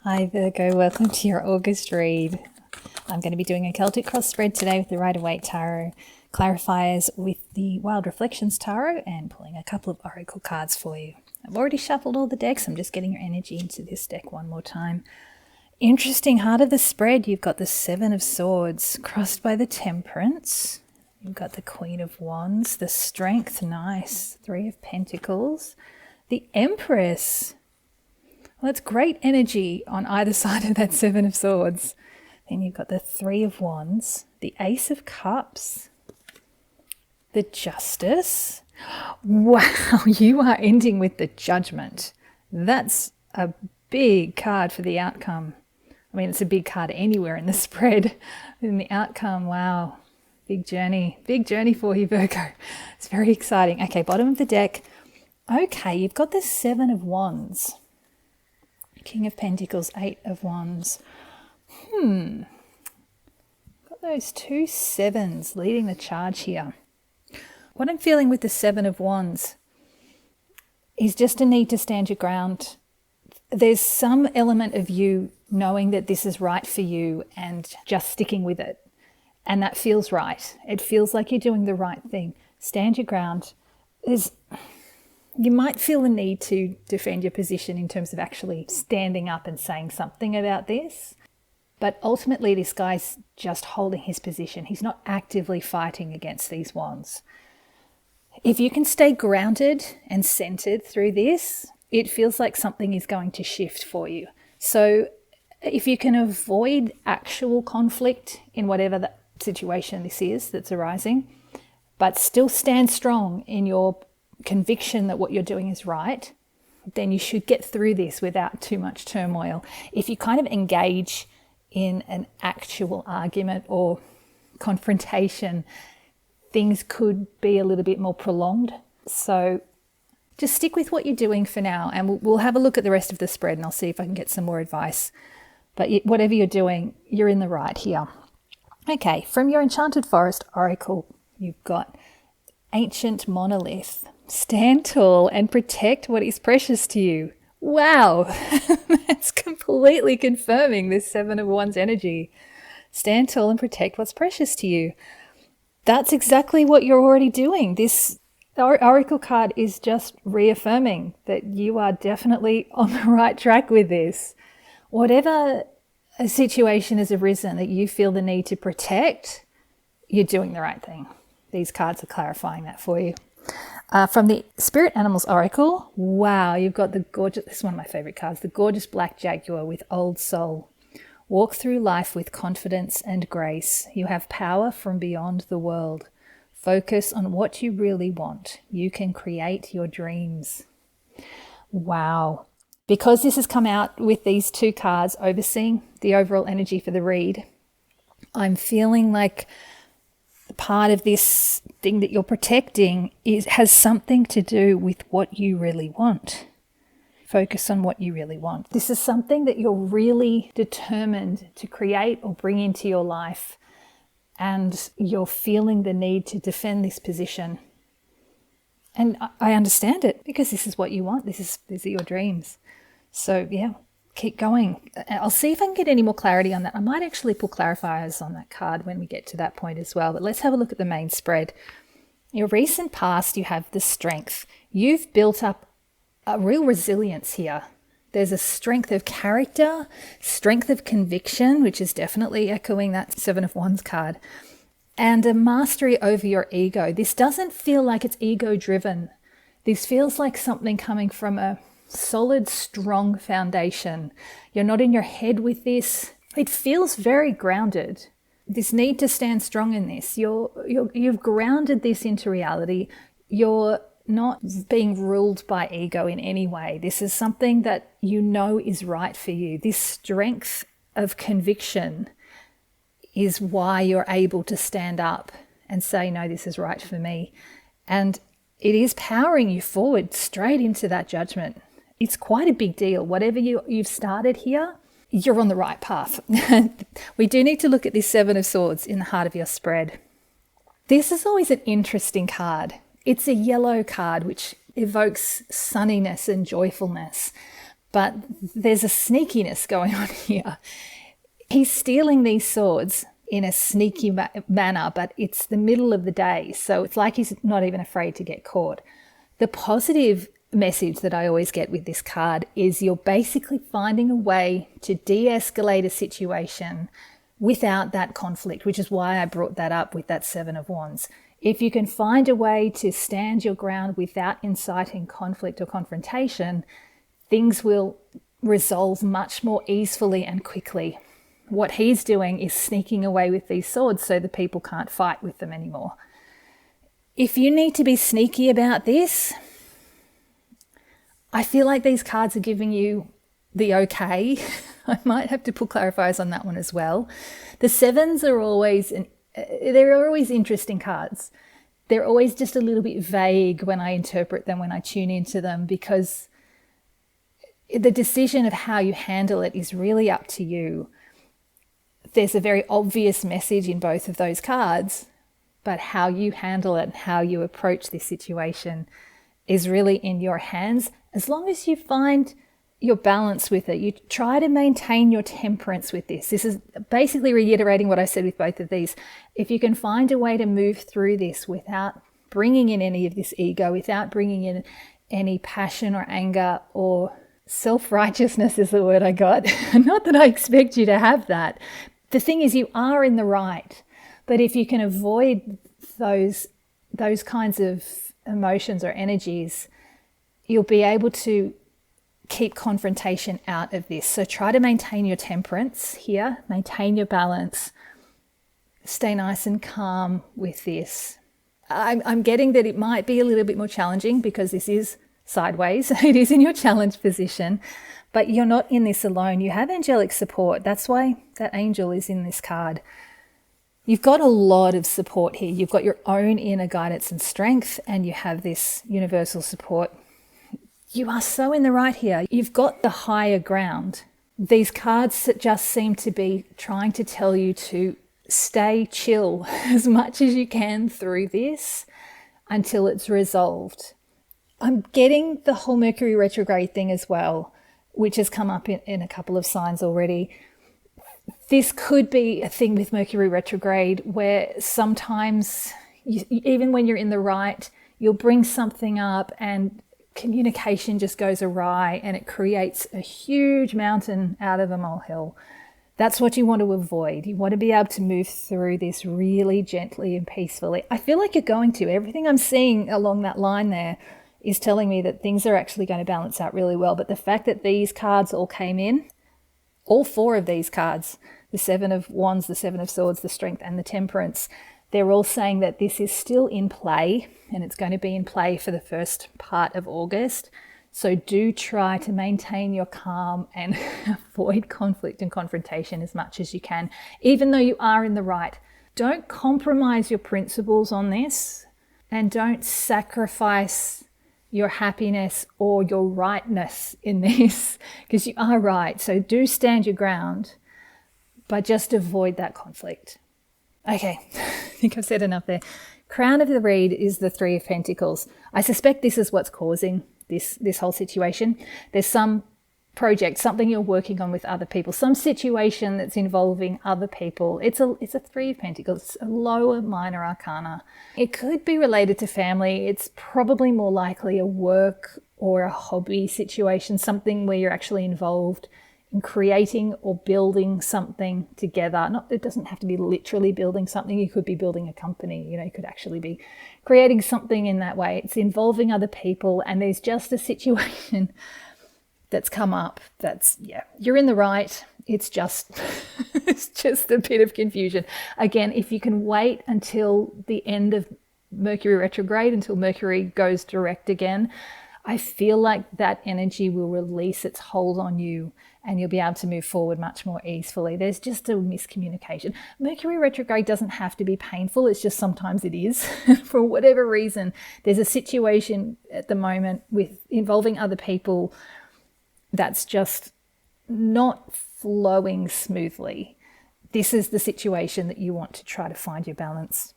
Hi Virgo, welcome to your August read. I'm going to be doing a Celtic cross spread today with the Rider-Waite Tarot, clarifiers with the Wild Reflections Tarot, and pulling a couple of oracle cards for you. I've already shuffled all the decks. I'm just getting your energy into this deck one more time. Interesting heart of the spread, you've got the Seven of Swords crossed by the Temperance. You've got the Queen of Wands, the Strength, nice, Three of Pentacles, the Empress. Well, that's great energy on either side of that Seven of Swords. Then you've got the Three of Wands, the Ace of Cups, the Justice. Wow, you are ending with the Judgment. That's a big card for the outcome. I mean, it's a big card anywhere in the spread. In the outcome, wow, big journey for you, Virgo. It's very exciting. Okay, bottom of the deck. Okay, you've got the Seven of Wands. King of Pentacles, Eight of Wands. Got those two sevens leading the charge here. What I'm feeling with the Seven of Wands is just a need to stand your ground. There's some element of you knowing that this is right for you and just sticking with it. And that feels right. It feels like you're doing the right thing. Stand your ground. You might feel the need to defend your position in terms of actually standing up and saying something about this. But ultimately, this guy's just holding his position. He's not actively fighting against these wands. If you can stay grounded and centered through this, it feels like something is going to shift for you. So if you can avoid actual conflict in whatever the situation this is that's arising, but still stand strong in your conviction that what you're doing is right, then you should get through this without too much turmoil. If you kind of engage in an actual argument or confrontation, things could be a little bit more prolonged. So just stick with what you're doing for now, and we'll have a look at the rest of the spread and I'll see if I can get some more advice. But whatever you're doing, you're in the right here. Okay, from your Enchanted Forest Oracle, you've got Ancient Monolith. Stand tall and protect what is precious to you. Wow, that's completely confirming this Seven of Wands energy. Stand tall and protect what's precious to you. That's exactly what you're already doing. This oracle card is just reaffirming that you are definitely on the right track with this. Whatever a situation has arisen that you feel the need to protect, you're doing the right thing. These cards are clarifying that for you. From the Spirit Animals Oracle, wow, you've got the gorgeous, this is one of my favorite cards, the gorgeous Black Jaguar with Old Soul. Walk through life with confidence and grace. You have power from beyond the world. Focus on what you really want. You can create your dreams. Wow. Because this has come out with these two cards overseeing the overall energy for the read, I'm feeling like part of this thing that you're protecting has something to do with what you really want. Focus on what you really want. This is something that you're really determined to create or bring into your life, and you're feeling the need to defend this position. And I understand it, because this is what you want. These are your dreams. So yeah, keep going. I'll see if I can get any more clarity on that. I might actually pull clarifiers on that card when we get to that point as well. But let's have a look at the main spread. Your recent past, you have the Strength. You've built up a real resilience here. There's a strength of character, strength of conviction, which is definitely echoing that Seven of Wands card, and a mastery over your ego. This doesn't feel like it's ego-driven. This feels like something coming from a solid, strong foundation. You're not in your head with this. It feels very grounded. This need to stand strong in this. You've grounded this into reality. You're not being ruled by ego in any way. This is something that you know is right for you. This strength of conviction is why you're able to stand up and say, no, this is right for me. And it is powering you forward straight into that judgment. It's quite a big deal. Whatever you've started here, you're on the right path. We do need to look at this Seven of Swords in the heart of your spread. This is always an interesting card. It's a yellow card, which evokes sunniness and joyfulness. But there's a sneakiness going on here. He's stealing these swords in a sneaky manner, but it's the middle of the day, so it's like he's not even afraid to get caught. The positive message that I always get with this card is you're basically finding a way to de-escalate a situation without that conflict, which is why I brought that up with that Seven of Wands. If you can find a way to stand your ground without inciting conflict or confrontation, things will resolve much more easily and quickly. What he's doing is sneaking away with these swords so the people can't fight with them anymore. If you need to be sneaky about this, I feel like these cards are giving you the okay. I might have to put clarifiers on that one as well. The sevens are always, they're always interesting cards. They're always just a little bit vague when I interpret them, when I tune into them, because the decision of how you handle it is really up to you. There's a very obvious message in both of those cards, but how you handle it and how you approach this situation is really in your hands. As long as you find your balance with it, you try to maintain your temperance with this. This is basically reiterating what I said with both of these. If you can find a way to move through this without bringing in any of this ego, without bringing in any passion or anger or self-righteousness is the word I got. Not that I expect you to have that. The thing is, you are in the right. But if you can avoid those kinds of emotions or energies, you'll be able to keep confrontation out of this. So try to maintain your temperance here, maintain your balance, stay nice and calm with this. I'm getting that it might be a little bit more challenging because this is sideways. It is in your challenge position, but you're not in this alone. You have angelic support. That's why that angel is in this card. You've got a lot of support here. You've got your own inner guidance and strength, and you have this universal support. You are so in the right here. You've got the higher ground. These cards just seem to be trying to tell you to stay chill as much as you can through this until it's resolved. I'm getting the whole Mercury retrograde thing as well, which has come up in a couple of signs already. This could be a thing with Mercury retrograde where sometimes, even when you're in the right, you'll bring something up and communication just goes awry and it creates a huge mountain out of a molehill. That's what you want to avoid. You want to be able to move through this really gently and peacefully. I feel like you're going to. Everything I'm seeing along that line there is telling me that things are actually going to balance out really well. But the fact that these cards all came in, all four of these cards, the Seven of Wands, the Seven of Swords, the Strength and the Temperance, they're all saying that this is still in play and it's going to be in play for the first part of August. So do try to maintain your calm and avoid conflict and confrontation as much as you can, even though you are in the right. Don't compromise your principles on this, and don't sacrifice your happiness or your rightness in this, because you are right. So do stand your ground, but just avoid that conflict. Okay, I think I've said enough there. Crown of the read is the Three of Pentacles. I suspect this is what's causing this whole situation. There's some project, something you're working on with other people, some situation that's involving other people. It's a Three of Pentacles, it's a lower minor arcana. It could be related to family. It's probably more likely a work or a hobby situation, something where you're actually involved in creating or building something together. It doesn't have to be literally building something. You could be building a company, you could actually be creating something in that way. It's involving other people, and there's just a situation that's come up that's, you're in the right. It's just it's just a bit of confusion. Again, if you can wait until the end of Mercury retrograde, until Mercury goes direct again, I feel like that energy will release its hold on you and you'll be able to move forward much more easily. There's just a miscommunication. Mercury retrograde doesn't have to be painful. It's just sometimes it is. For whatever reason, there's a situation at the moment with involving other people that's just not flowing smoothly. This is the situation that you want to try to find your balance.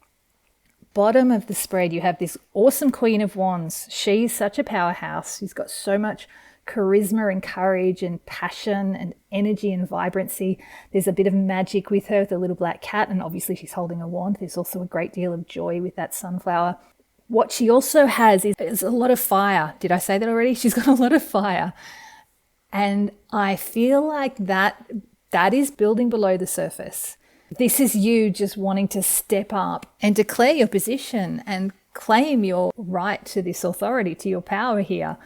Bottom of the spread, you have this awesome Queen of Wands. She's such a powerhouse. She's got so much charisma and courage and passion and energy and vibrancy. There's a bit of magic with her, with the little black cat, and obviously she's holding a wand. There's also a great deal of joy with that sunflower. What she also has is a lot of fire. Did I say that already? She's got a lot of fire. And I feel like that is building below the surface. This is you just wanting to step up and declare your position and claim your right to this authority, to your power here.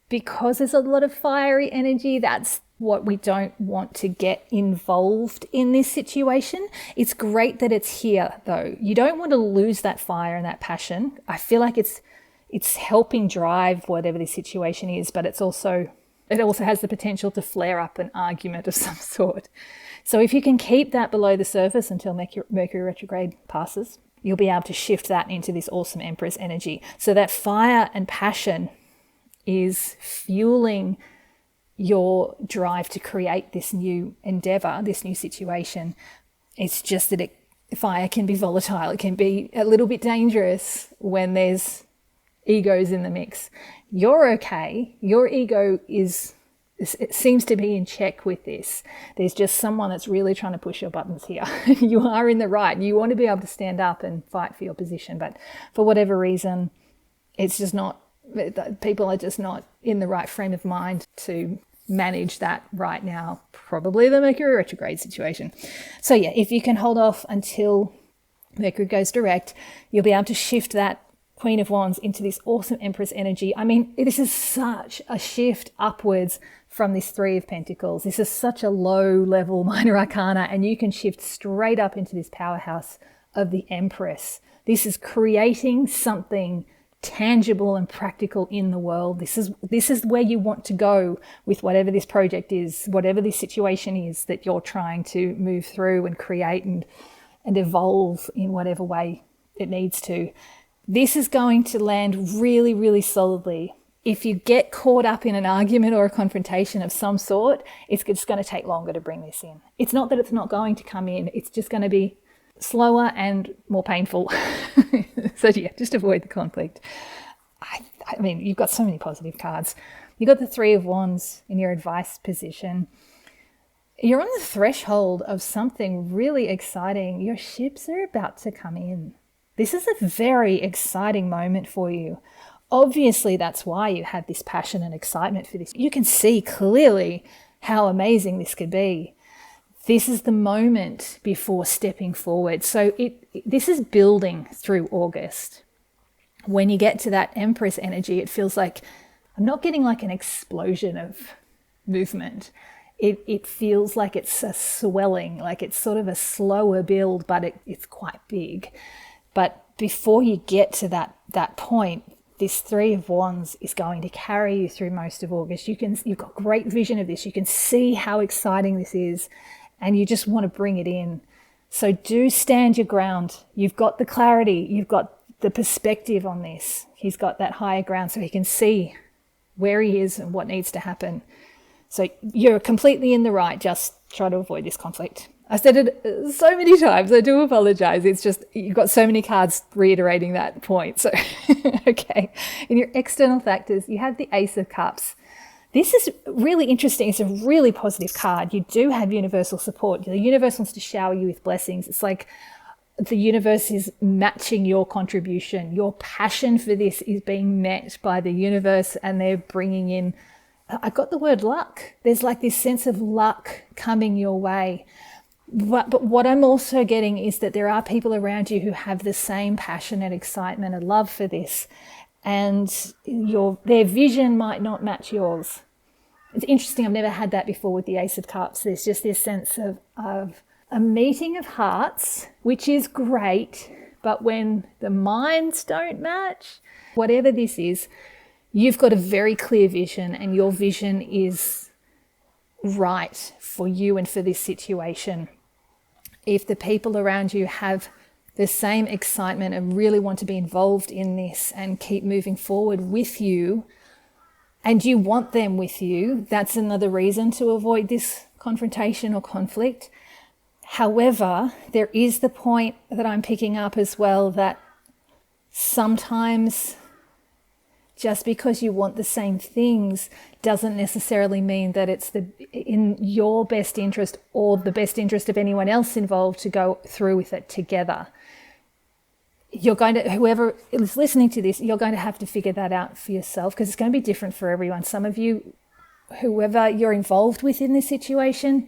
Because there's a lot of fiery energy, that's what we don't want to get involved in this situation. It's great that it's here, though. You don't want to lose that fire and that passion. I feel like it's helping drive whatever this situation is, but it also has the potential to flare up an argument of some sort. So if you can keep that below the surface until Mercury retrograde passes, you'll be able to shift that into this awesome Empress energy. So that fire and passion is fueling your drive to create this new endeavor, this new situation. It's just that fire can be volatile. It can be a little bit dangerous when there's egos in the mix. You're okay. Your ego it seems to be in check with this. There's just someone that's really trying to push your buttons here. You are in the right. You want to be able to stand up and fight for your position, but for whatever reason, it's just not. People are just not in the right frame of mind to manage that right now. Probably the Mercury retrograde situation. So yeah, if you can hold off until Mercury goes direct, you'll be able to shift that Queen of Wands into this awesome Empress energy. I mean, this is such a shift upwards from this Three of Pentacles. This is such a low level minor arcana, and you can shift straight up into this powerhouse of the Empress. This is creating something tangible and practical in the world. This is where you want to go with whatever this project is, whatever this situation is that you're trying to move through and create and evolve in whatever way it needs to. This is going to land really, really solidly. If you get caught up in an argument or a confrontation of some sort, it's just going to take longer to bring this in. It's not that it's not going to come in, it's just going to be slower and more painful. So yeah, just avoid the conflict. I mean, you've got so many positive cards. You've got the Three of Wands in your advice position. You're on the threshold of something really exciting. Your ships are about to come in. This is a very exciting moment for you. Obviously, that's why you have this passion and excitement for this. You can see clearly how amazing this could be. This is the moment before stepping forward. So this is building through August. When you get to that Empress energy, it feels like I'm not getting like an explosion of movement. It feels like it's a swelling, like it's sort of a slower build, but it's quite big. But before you get to that point, this Three of Wands is going to carry you through most of August. You've got great vision of this. You can see how exciting this is, and you just want to bring it in. So do stand your ground. You've got the clarity. You've got the perspective on this. He's got that higher ground so he can see where he is and what needs to happen. So you're completely in the right. Just try to avoid this conflict. I said it so many times. I do apologize. It's just you've got so many cards reiterating that point. So, okay. In your external factors, you have the Ace of Cups. This is really interesting. It's a really positive card. You do have universal support. The universe wants to shower you with blessings. It's like the universe is matching your contribution. Your passion for this is being met by the universe, and they're bringing in, I got the word luck. There's like this sense of luck coming your way. But what I'm also getting is that there are people around you who have the same passion and excitement and love for this, and their vision might not match yours. It's interesting. I've never had that before with the Ace of Cups. There's just this sense of a meeting of hearts, which is great, but when the minds don't match, whatever this is, you've got a very clear vision, and your vision is right for you and for this situation. If the people around you have the same excitement and really want to be involved in this and keep moving forward with you, and you want them with you, that's another reason to avoid this confrontation or conflict. However, there is the point that I'm picking up as well that sometimes just because you want the same things doesn't necessarily mean that it's in your best interest or the best interest of anyone else involved to go through with it together. Whoever is listening to this, you're going to have to figure that out for yourself, because it's going to be different for everyone. Some of you, whoever you're involved with in this situation,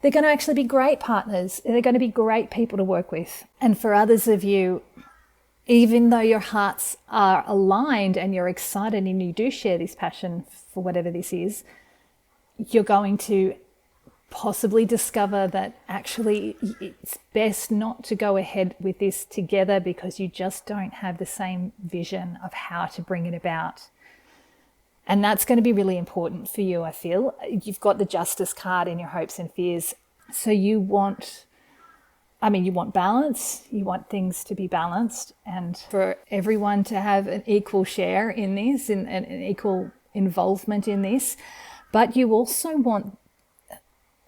they're going to actually be great partners. They're going to be great people to work with. And for others of you, even though your hearts are aligned and you're excited and you do share this passion for whatever this is, you're going to possibly discover that actually it's best not to go ahead with this together, because you just don't have the same vision of how to bring it about. And that's going to be really important for you, I feel. You've got the Justice card in your hopes and fears. So you want balance, you want things to be balanced, and for everyone to have an equal share in this and an equal involvement in this. But you also want,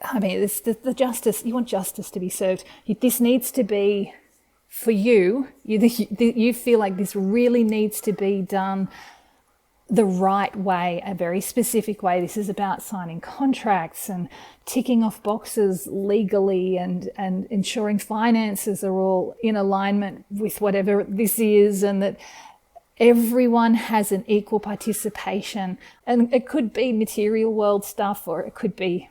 the justice, you want justice to be served. This needs to be, for you, you feel like this really needs to be done the right way, a very specific way. This is about signing contracts and ticking off boxes legally and ensuring finances are all in alignment with whatever this is, and that everyone has an equal participation. And it could be material world stuff, or it could be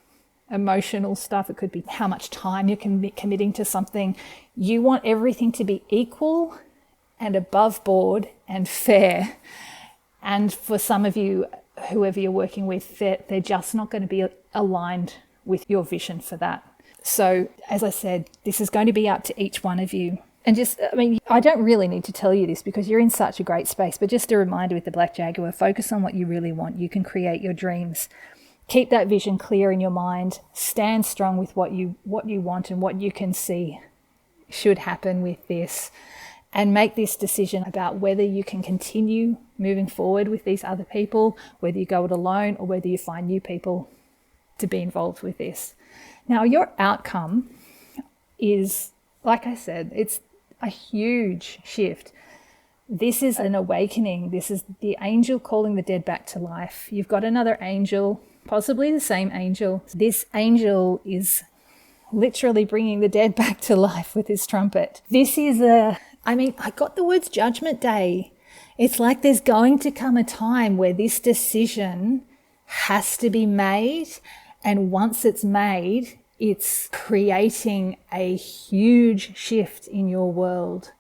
emotional stuff. It could be how much time you're committing to something. You want everything to be equal and above board and fair. And for some of you, whoever you're working with, they're just not going to be aligned with your vision for that. So, as I said, this is going to be up to each one of you. And I don't really need to tell you this because you're in such a great space, but just a reminder with the Black Jaguar, focus on what you really want. You can create your dreams. Keep that vision clear in your mind. Stand strong with what you want and what you can see should happen with this. And make this decision about whether you can continue moving forward with these other people, whether you go it alone, or whether you find new people to be involved with this. Now, your outcome is, like I said, it's a huge shift. This is an awakening. This is the angel calling the dead back to life. You've got another angel, possibly the same angel. This angel is literally bringing the dead back to life with his trumpet. This is I got the words Judgment Day. It's like there's going to come a time where this decision has to be made. And once it's made, it's creating a huge shift in your world.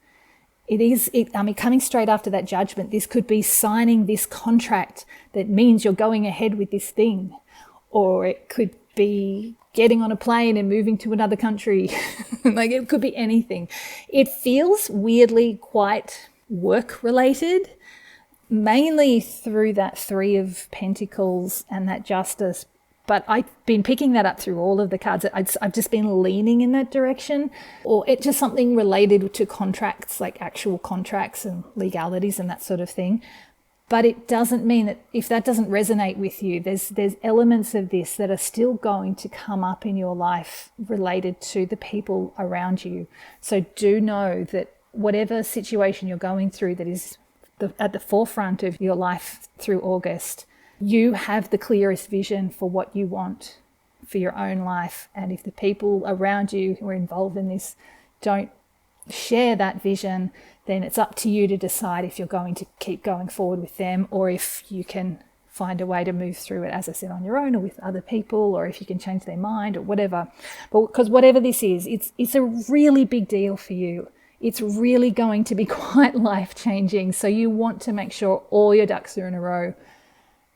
Coming straight after that judgment, this could be signing this contract that means you're going ahead with this thing. Or it could be getting on a plane and moving to another country. Like, it could be anything. It feels weirdly quite work related, mainly through that 3 of Pentacles and that Justice. But I've been picking that up through all of the cards. I've just been leaning in that direction, or it's just something related to contracts, like actual contracts and legalities and that sort of thing. But it doesn't mean that if that doesn't resonate with you, there's elements of this that are still going to come up in your life related to the people around you. So do know that whatever situation you're going through that is at the forefront of your life through August, you have the clearest vision for what you want for your own life. And if the people around you who are involved in this don't share that vision, then it's up to you to decide if you're going to keep going forward with them, or if you can find a way to move through it, as I said, on your own or with other people, or if you can change their mind or whatever. But because whatever this is, it's a really big deal for you. It's really going to be quite life-changing. So you want to make sure all your ducks are in a row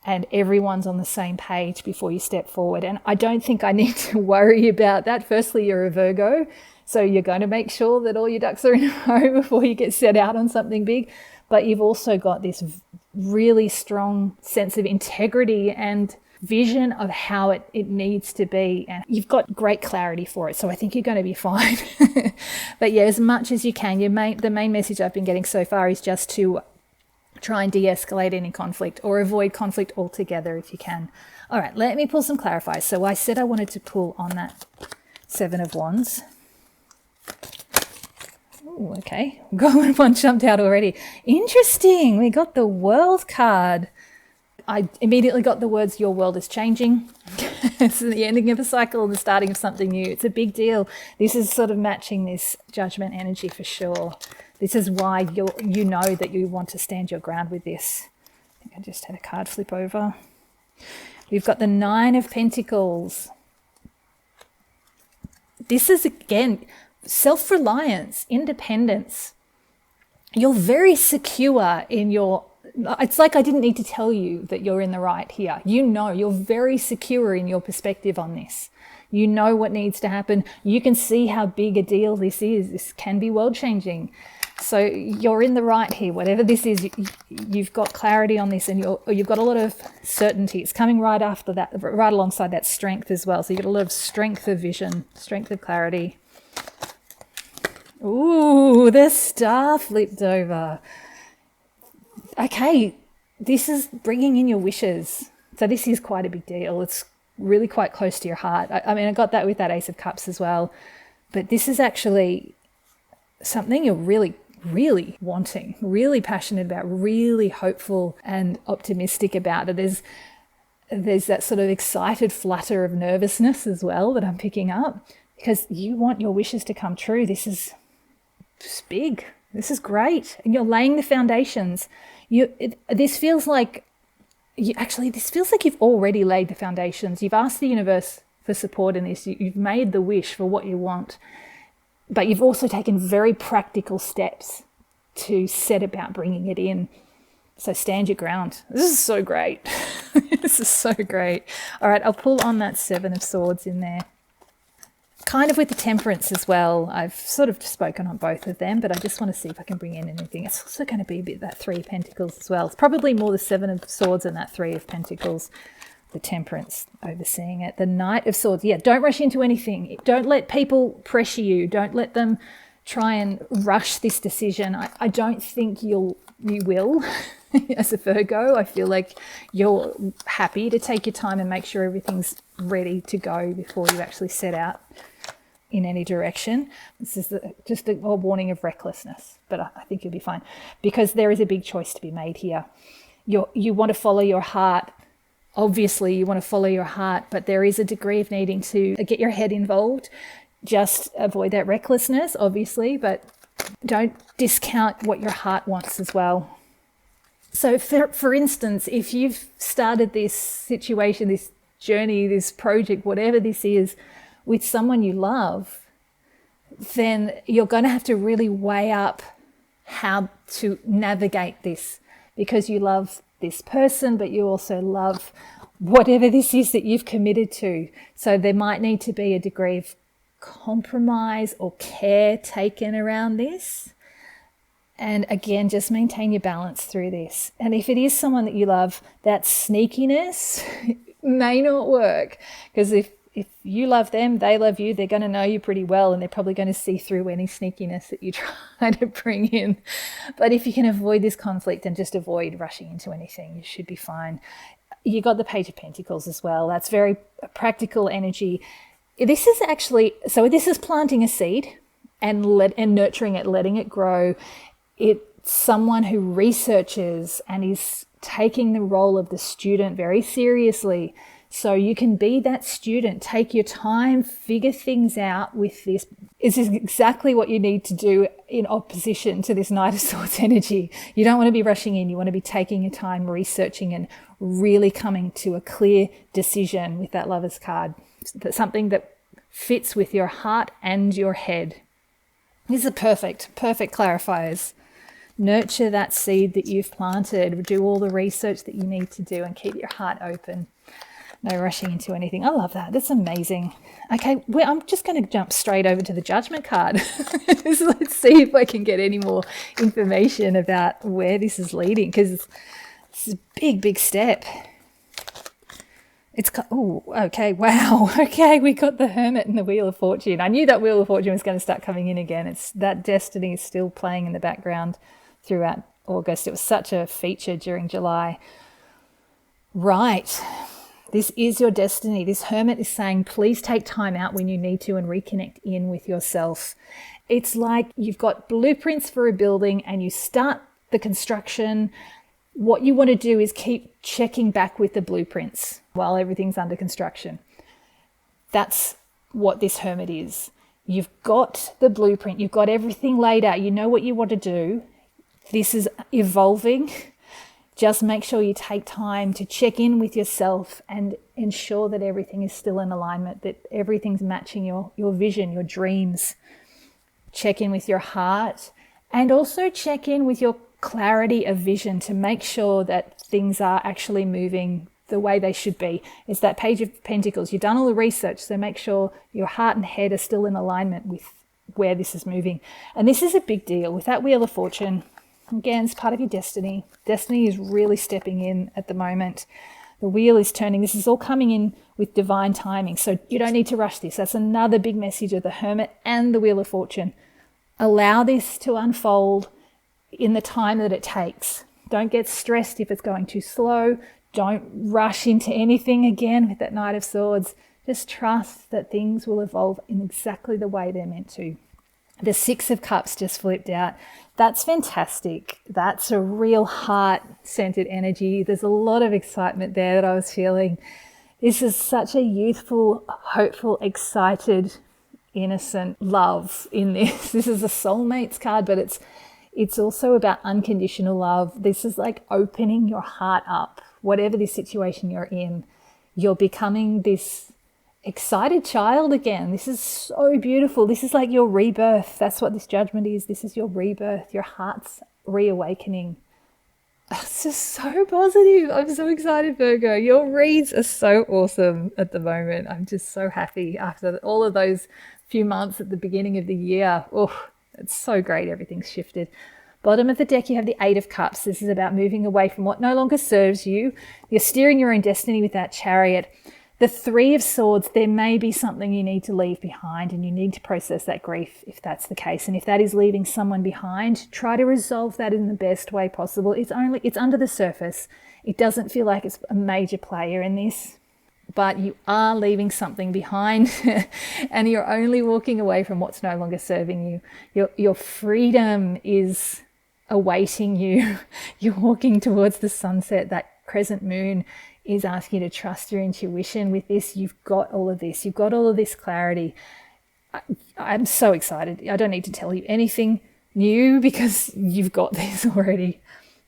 and everyone's on the same page before you step forward. And I don't think I need to worry about that. Firstly, you're a Virgo, so you're going to make sure that all your ducks are in a row before you get set out on something big. But you've also got this really strong sense of integrity and vision of how it needs to be. And you've got great clarity for it. So I think you're going to be fine. But yeah, as much as you can, the main message I've been getting so far is just to try and de-escalate any conflict or avoid conflict altogether if you can. All right, let me pull some clarifiers. So I said I wanted to pull on that 7 of Wands. Ooh, Oh, okay. Got one jumped out already. Interesting. We got the World card. I immediately got the words, your world is changing. It's the ending of a cycle and the starting of something new. It's a big deal. This is sort of matching this judgment energy for sure. This is why you know that you want to stand your ground with this. I think I just had a card flip over. We've got the Nine of Pentacles. This is, again, self-reliance, independence. You're very secure in your... It's like I didn't need to tell you that you're in the right here. You know, you're very secure in your perspective on this. You know what needs to happen. You can see how big a deal this is. This can be world-changing. So you're in the right here. Whatever this is, you've got clarity on this, and you've got a lot of certainty. It's coming right after that, right alongside that strength as well. So you've got a lot of strength of vision, strength of clarity. Ooh, the Star flipped over. Okay, this is bringing in your wishes. So this is quite a big deal. It's really quite close to your heart. I mean, I got that with that Ace of Cups as well. But this is actually something you're really, really wanting, really passionate about, really hopeful and optimistic about. There's that sort of excited flutter of nervousness as well that I'm picking up, because you want your wishes to come true. This is big. This is great. And you're laying the foundations. This feels like you've already laid the foundations. You've asked the universe for support in this. You've made the wish for what you want, but you've also taken very practical steps to set about bringing it in. So stand your ground. This is so great. This is so great. All right, I'll pull on that Seven of Swords in there. Kind of with the Temperance as well. I've sort of spoken on both of them, but I just want to see if I can bring in anything. It's also going to be a bit that Three of Pentacles as well. It's probably more the Seven of Swords and that Three of Pentacles, the Temperance overseeing it. The Knight of Swords. Yeah, don't rush into anything. Don't let people pressure you. Don't let them try and rush this decision. I don't think you will. As a Virgo, I feel like you're happy to take your time and make sure everything's ready to go before you actually set out in any direction. This is just a warning of recklessness, but I think you'll be fine, because there is a big choice to be made here. You want to follow your heart. Obviously, you want to follow your heart, but there is a degree of needing to get your head involved. Just avoid that recklessness, obviously, but don't discount what your heart wants as well. So for instance, if you've started this situation, this journey, this project, whatever this is, with someone you love, then you're going to have to really weigh up how to navigate this, because you love this person, but you also love whatever this is that you've committed to. So there might need to be a degree of compromise or care taken around this. And again, just maintain your balance through this. And if it is someone that you love, that sneakiness may not work, because if you love them, they love you, they're going to know you pretty well, and they're probably going to see through any sneakiness that you try to bring in. But if you can avoid this conflict and just avoid rushing into anything, you should be fine. You got the Page of Pentacles as well. That's very practical energy. This is actually, so this is planting a seed and nurturing it, letting it grow. It's someone who researches and is taking the role of the student very seriously. So you can be that student, take your time, figure things out with this. This is exactly what you need to do in opposition to this Knight of Swords energy. You don't want to be rushing in. You want to be taking your time, researching, and really coming to a clear decision with that Lover's card. That's something that fits with your heart and your head. These are perfect clarifiers. Nurture that seed that you've planted. Do all the research that you need to do and keep your heart open. No rushing into anything. I love that. That's amazing. Okay, I'm just going to jump straight over to the Judgment card. So let's see if I can get any more information about where this is leading, because it's a big step. Oh, okay, wow. Okay, we got the Hermit and the Wheel of Fortune. I knew that Wheel of Fortune was going to start coming in again. It's that destiny is still playing in the background throughout August. It was such a feature during July. Right. This is your destiny. This Hermit is saying, please take time out when you need to and reconnect in with yourself. It's like you've got blueprints for a building and you start the construction. What you want to do is keep checking back with the blueprints while everything's under construction. That's what this hermit is. You've got the blueprint, you've got everything laid out, you know what you want to do. This is evolving. Just make sure you take time to check in with yourself and ensure that everything is still in alignment, that everything's matching your vision, your dreams. Check in with your heart and also check in with your clarity of vision to make sure that things are actually moving the way they should be. It's that Page of Pentacles. You've done all the research, so make sure your heart and head are still in alignment with where this is moving. And this is a big deal. With that Wheel of Fortune, again, it's part of your destiny. Destiny is really stepping in at the moment. The wheel is turning. This is all coming in with divine timing, so you don't need to rush this. That's another big message of the Hermit and the Wheel of Fortune. Allow this to unfold in the time that it takes. Don't get stressed if it's going too slow. Don't rush into anything again with that Knight of Swords. Just trust that things will evolve in exactly the way they're meant to. The Six of Cups just flipped out. That's fantastic. That's a real heart-centered energy. There's a lot of excitement there that I was feeling. This is such a youthful, hopeful, excited, innocent love in this. This is a soulmates card, but it's also about unconditional love. This is like opening your heart up. Whatever this situation you're in, you're becoming this excited child again. This is so beautiful. This is like your rebirth. That's what this Judgment is. This is your rebirth, your heart's reawakening. It's just so positive. I'm so excited, Virgo. Your reads are so awesome at the moment. I'm just so happy after all of those few months at the beginning of the year. Oh, it's so great. Everything's shifted. Bottom of the deck, you have the Eight of Cups. This is about moving away from what no longer serves you. You're steering your own destiny with that Chariot. The Three of Swords, there may be something you need to leave behind and you need to process that grief if that's the case. And if that is leaving someone behind, try to resolve that in the best way possible. It's under the surface. It doesn't feel like it's a major player in this, but you are leaving something behind and you're only walking away from what's no longer serving you. Your freedom is awaiting you. You're walking towards the sunset. That crescent moon is asking you to trust your intuition. With this, you've got all of this. You've got all of this clarity. I'm so excited. I don't need to tell you anything new because you've got this already.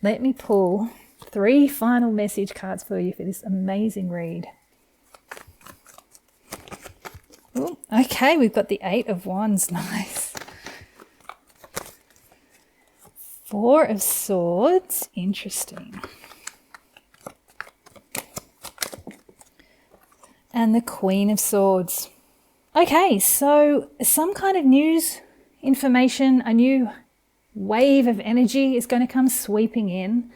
Let me pull 3 final message cards for you for this amazing read. Ooh, okay, we've got the Eight of Wands. Nice. 4 of Swords. Interesting. And the Queen of Swords. Okay, so some kind of news, information, a new wave of energy is going to come sweeping in.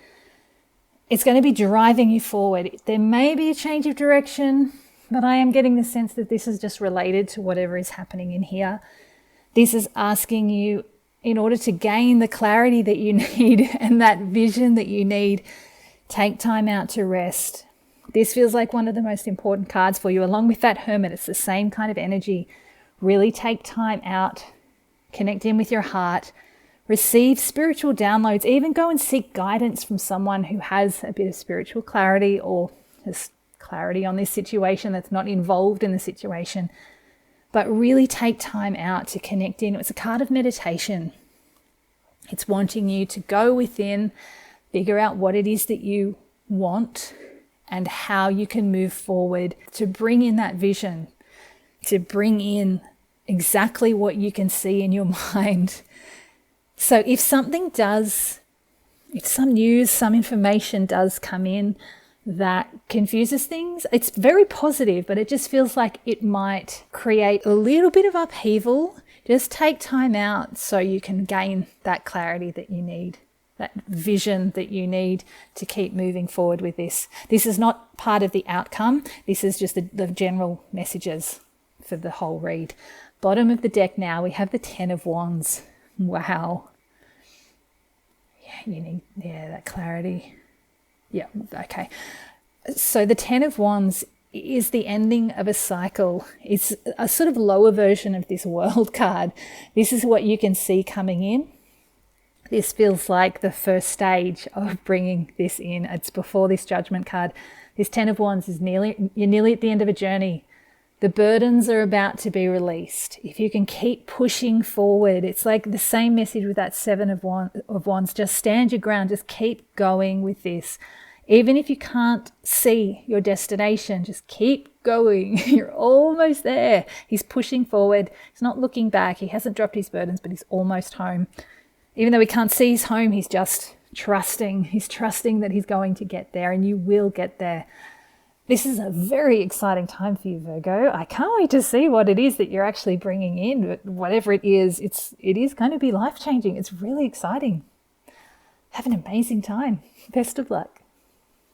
It's going to be driving you forward. There may be a change of direction, but I am getting the sense that this is just related to whatever is happening in here. This is asking you, in order to gain the clarity that you need and that vision that you need, take time out to rest. This feels like one of the most important cards for you. Along with that Hermit, it's the same kind of energy. Really take time out, connect in with your heart, receive spiritual downloads, even go and seek guidance from someone who has a bit of spiritual clarity or has clarity on this situation that's not involved in the situation. But really take time out to connect in. It's a card of meditation. It's wanting you to go within, figure out what it is that you want and how you can move forward to bring in that vision, to bring in exactly what you can see in your mind. So if some news, some information does come in that confuses things, it's very positive, but it just feels like it might create a little bit of upheaval. Just take time out so you can gain that clarity that you need, that vision that you need to keep moving forward with this. This is not part of the outcome. This is just the general messages for the whole read. Bottom of the deck now, we have the Ten of Wands. Wow. Yeah, you need, that clarity. Yeah, okay. So the Ten of Wands is the ending of a cycle. It's a sort of lower version of this World card. This is what you can see coming in. This feels like the first stage of bringing this in. It's before this Judgment card. This Ten of Wands is you're nearly at the end of a journey. The burdens are about to be released. If you can keep pushing forward, it's like the same message with that Seven of Wands. Just stand your ground. Just keep going with this. Even if you can't see your destination, just keep going. You're almost there. He's pushing forward. He's not looking back. He hasn't dropped his burdens, but he's almost home. Even though he can't see his home, he's just trusting. He's trusting that he's going to get there, and you will get there. This is a very exciting time for you, Virgo. I can't wait to see what it is that you're actually bringing in. But whatever it is going to be life-changing. It's really exciting. Have an amazing time. Best of luck.